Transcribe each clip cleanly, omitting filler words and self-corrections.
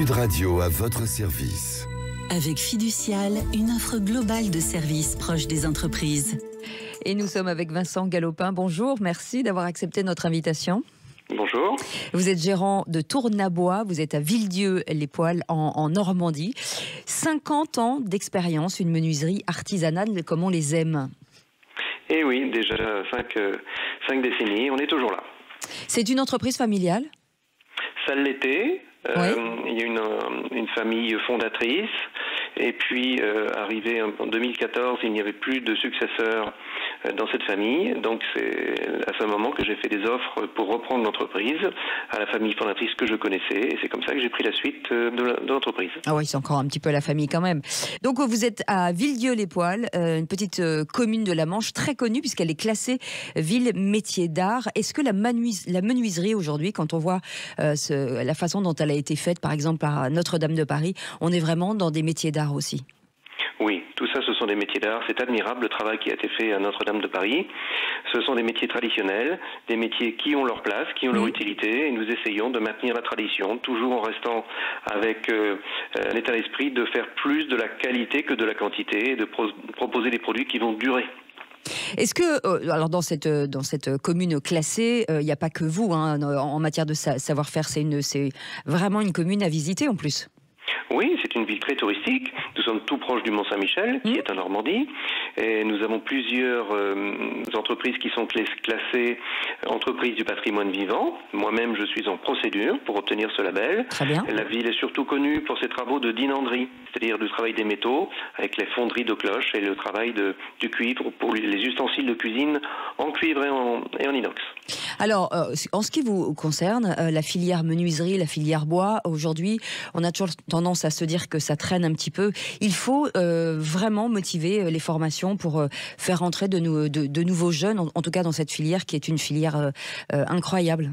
Sud Radio à votre service. Avec Fiducial, une offre globale de services proche des entreprises. Et nous sommes avec Vincent Galopin. Bonjour, merci d'avoir accepté notre invitation. Bonjour. Vous êtes gérant de Tournabois, vous êtes à Villedieu-les-Poêles en Normandie. 50 ans d'expérience, une menuiserie artisanale comme on les aime. Eh oui, déjà 5 décennies, on est toujours là. C'est une entreprise familiale ? Ça l'était. Oui. Il y a une famille fondatrice. Et puis, arrivé en 2014, il n'y avait plus de successeurs dans cette famille. Donc, c'est à ce moment que j'ai fait des offres pour reprendre l'entreprise à la famille fondatrice que je connaissais. Et c'est comme ça que j'ai pris la suite de l'entreprise. Ah oui, c'est encore un petit peu la famille quand même. Donc, vous êtes à Villedieu-les-Poêles, une petite commune de la Manche, très connue puisqu'elle est classée ville métier d'art. Est-ce que la menuiserie aujourd'hui, quand on voit la façon dont elle a été faite, par exemple, à Notre-Dame de Paris, on est vraiment dans des métiers d'art aussi? Oui, tout ça, ce sont des métiers d'art. C'est admirable le travail qui a été fait à Notre-Dame de Paris. Ce sont des métiers traditionnels, des métiers qui ont leur place, qui ont leur utilité, et nous essayons de maintenir la tradition, toujours en restant avec un état d'esprit de faire plus de la qualité que de la quantité, et de proposer des produits qui vont durer. Est-ce que, alors dans cette commune classée, il n'y a pas que vous en matière de savoir-faire, c'est vraiment une commune à visiter en plus? Oui, c'est une ville très touristique. Nous sommes tout proche du Mont-Saint-Michel, qui est en Normandie. Et nous avons plusieurs entreprises qui sont classées entreprises du patrimoine vivant. Moi-même, je suis en procédure pour obtenir ce label. Très bien. La ville est surtout connue pour ses travaux de dinanderie, c'est-à-dire du travail des métaux, avec les fonderies de cloches et le travail du cuivre pour les ustensiles de cuisine en cuivre et en inox. Alors, en ce qui vous concerne, la filière menuiserie, la filière bois, aujourd'hui, on a toujours tendance à se dire que ça traîne un petit peu. Il faut vraiment motiver les formations pour faire entrer de nouveaux jeunes, en tout cas dans cette filière qui est une filière incroyable.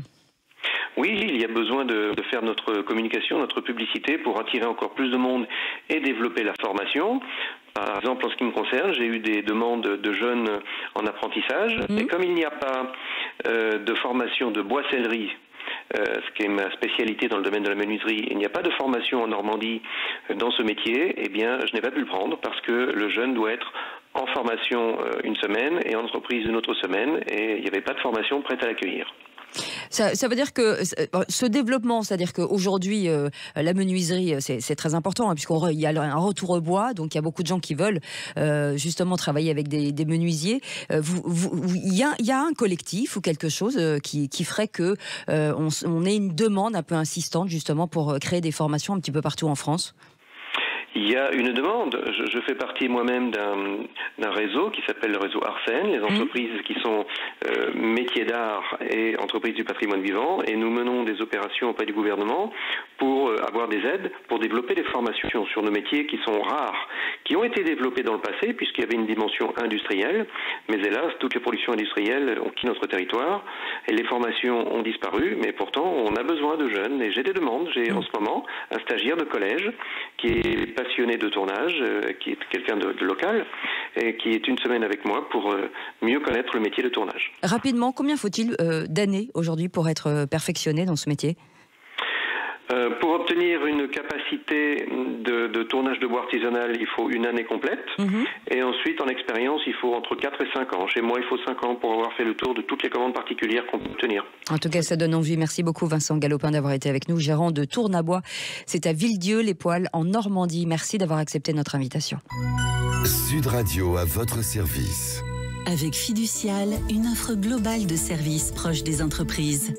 Oui, il y a besoin de faire notre communication, notre publicité pour attirer encore plus de monde et développer la formation. Par exemple, en ce qui me concerne, j'ai eu des demandes de jeunes en apprentissage. Et comme il n'y a pas de formation de boissellerie, ce qui est ma spécialité dans le domaine de la menuiserie, il n'y a pas de formation en Normandie dans ce métier, eh bien, je n'ai pas pu le prendre parce que le jeune doit être en formation une semaine et en entreprise une autre semaine, et il n'y avait pas de formation prête à l'accueillir. Ça veut dire que ce développement, c'est-à-dire qu'aujourd'hui, la menuiserie, c'est très important, puisqu'il y a un retour au bois, donc il y a beaucoup de gens qui veulent justement travailler avec des menuisiers. Il y a un collectif ou quelque chose qui ferait qu'on ait une demande un peu insistante justement pour créer des formations un petit peu partout en France? Il y a une demande. Je fais partie moi-même d'un réseau qui s'appelle le réseau Arsène, les entreprises qui sont métiers d'art et entreprises du patrimoine vivant, et nous menons des opérations auprès du gouvernement pour avoir des aides pour développer des formations sur nos métiers qui sont rares, qui ont été développés dans le passé puisqu'il y avait une dimension industrielle, mais hélas, toutes les productions industrielles ont quitté notre territoire et les formations ont disparu, mais pourtant on a besoin de jeunes, et j'ai des demandes. J'ai en ce moment un stagiaire de collège qui est passionné de tournage, qui est quelqu'un de local, et qui est une semaine avec moi pour mieux connaître le métier de tournage. Rapidement, combien faut-il d'années aujourd'hui pour être perfectionné dans ce métier ? Pour obtenir une capacité de tournage de bois artisanal, il faut une année complète. Et ensuite, en expérience, il faut entre 4 et 5 ans. Chez moi, il faut 5 ans pour avoir fait le tour de toutes les commandes particulières qu'on peut obtenir. En tout cas, ça donne envie. Merci beaucoup, Vincent Galopin, d'avoir été avec nous, gérant de Tournabois. C'est à Villedieu-les-Poêles, en Normandie. Merci d'avoir accepté notre invitation. Sud Radio à votre service. Avec Fiducial, une offre globale de services proche des entreprises.